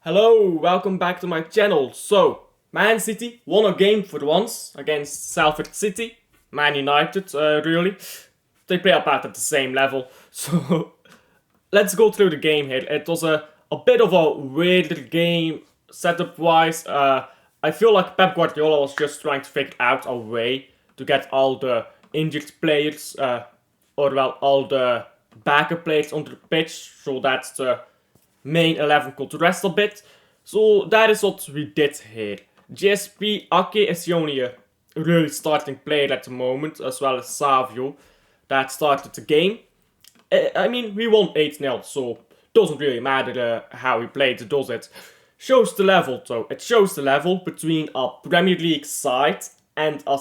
Hello, welcome back to my channel. So, Man City won a game for once against Salford City. Man United, really. They play about at the same level. So, let's go through the game here. It was a bit of a weirder game setup-wise. I feel like Pep Guardiola was just trying to figure out a way to get all the injured players, all the backup players on the pitch, so that the main 11 could rest a bit. So that is what we did here. GSP Ake is the only really starting player at the moment, as well as Savio, that started the game. I mean, we won 8-0, so doesn't really matter how we played, does it? Shows the level, though. It shows the level between a Premier League side and a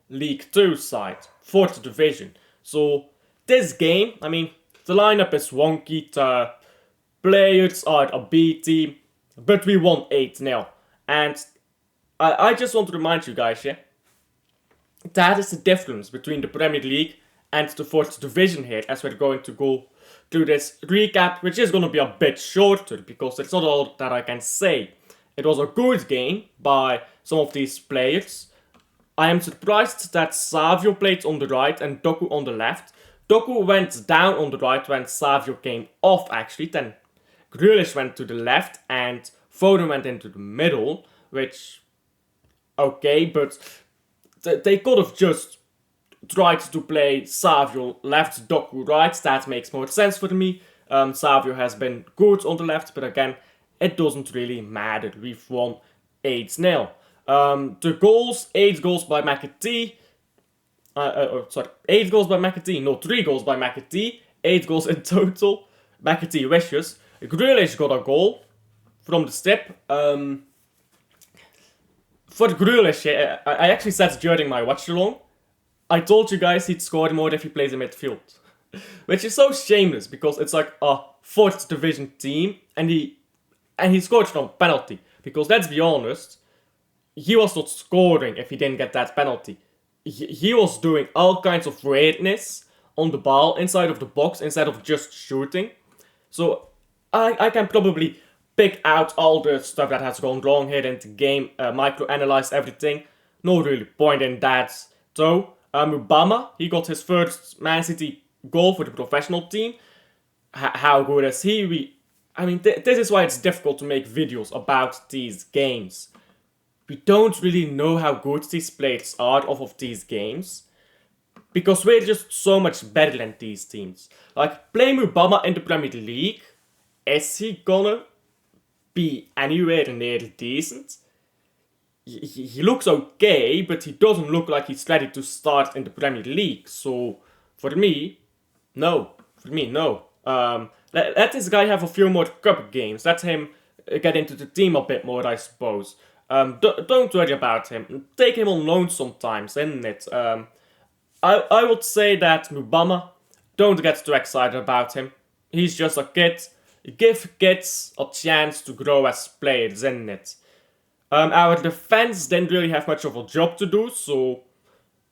League 2 side, 4th division. So this game, I mean, the lineup is wonky, the players are a B team, but we won 8-0. And I just want to remind you guys, yeah, that is the difference between the Premier League and the 4th division here, as we're going to go through this recap, which is going to be a bit shorter, because it's not all that I can say. It was a good game by some of these players. I am surprised that Savio played on the right and Doku on the left. Doku went down on the right when Savio came off, actually. Then Grealish went to the left and Foden went into the middle, which, okay, but they could have just tried to play Savio left, Doku right. That makes more sense for me. Savio has been good on the left, but again, it doesn't really matter. We've won 8-0. The goals, 8 goals by McAtee. 8 goals by McAtee. No, 3 goals by McAtee. 8 goals in total. McAtee wishes. Grealish got a goal from the step. For Grealish, I actually said during my watch along, I told you guys he'd score more if he plays in midfield. Which is so shameless, because it's like a 4th division team, and he scored from penalty. Because let's be honest, he was not scoring if he didn't get that penalty. He was doing all kinds of weirdness on the ball inside of the box instead of just shooting. So I can probably pick out all the stuff that has gone wrong here in the game, micro-analyze everything. No really point in that though. Obama, he got his first Man City goal for the professional team. How good is he? This is why it's difficult to make videos about these games. We don't really know how good these players are off of these games, because we're just so much better than these teams. Like, playing Obama in the Premier League, is he gonna be anywhere near decent? He looks okay, but he doesn't look like he's ready to start in the Premier League. So, for me, no. Let this guy have a few more cup games. Let him get into the team a bit more, I suppose. Don't worry about him. Take him on loan sometimes, isn't it? I would say that Obama, don't get too excited about him. He's just a kid. Give kids a chance to grow as players, isn't it? Our defense didn't really have much of a job to do, so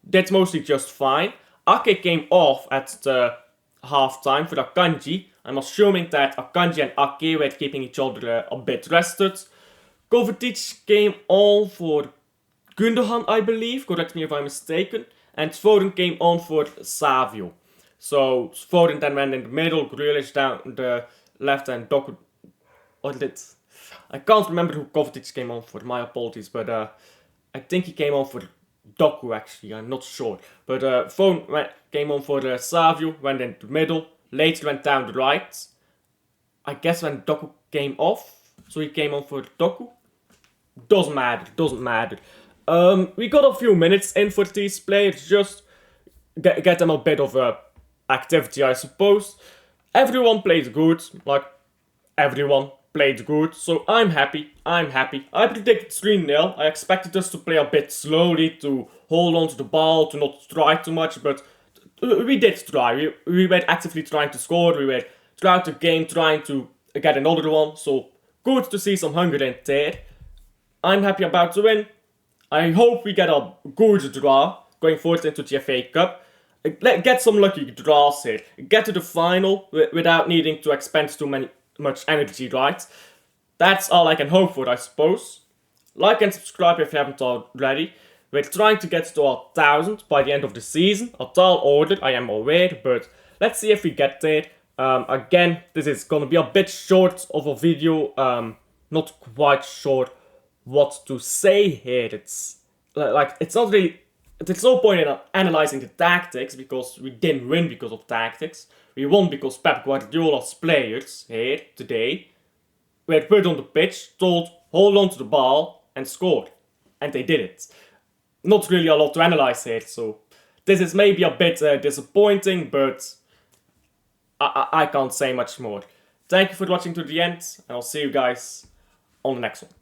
that's mostly just fine. Ake came off at the halftime for Akanji. I'm assuming that Akanji and Ake were keeping each other a bit rested. Kovacic came on for Gundogan, I believe, correct me if I'm mistaken, and Foden came on for Savio. So Foden then went in the middle, Grealish down the left, and Doku. I can't remember who Kovacic came on for, my apologies, but I think he came on for Doku actually, I'm not sure. But Foden came on for Savio, went in the middle, later went down the right. I guess when Doku came off, so he came on for Doku. Doesn't matter. We got a few minutes in for these players, just get them a bit of activity, I suppose. Everyone played good, so I'm happy. I predicted 3-0. I expected us to play a bit slowly, to hold on to the ball, to not try too much, but we did try. We were actively trying to score, we were throughout the game trying to get another one, so good to see some hunger in there. I'm happy about the win. I hope we get a good draw going forward into the FA Cup. Get some lucky draws here. Get to the final without needing to expend too much energy, right? That's all I can hope for, I suppose. Like and subscribe if you haven't already. We're trying to get to 1,000 by the end of the season. A tall order, I am aware, but let's see if we get there. Again, this is gonna be a bit short of a video. Not quite sure what to say here. It's like it's not really. There's no point in analyzing the tactics because we didn't win because of tactics. We won because Pep Guardiola's players here today were put on the pitch, told hold on to the ball and score, and they did it. Not really a lot to analyze here, so this is maybe a bit disappointing, but I can't say much more. Thank you for watching to the end, and I'll see you guys on the next one.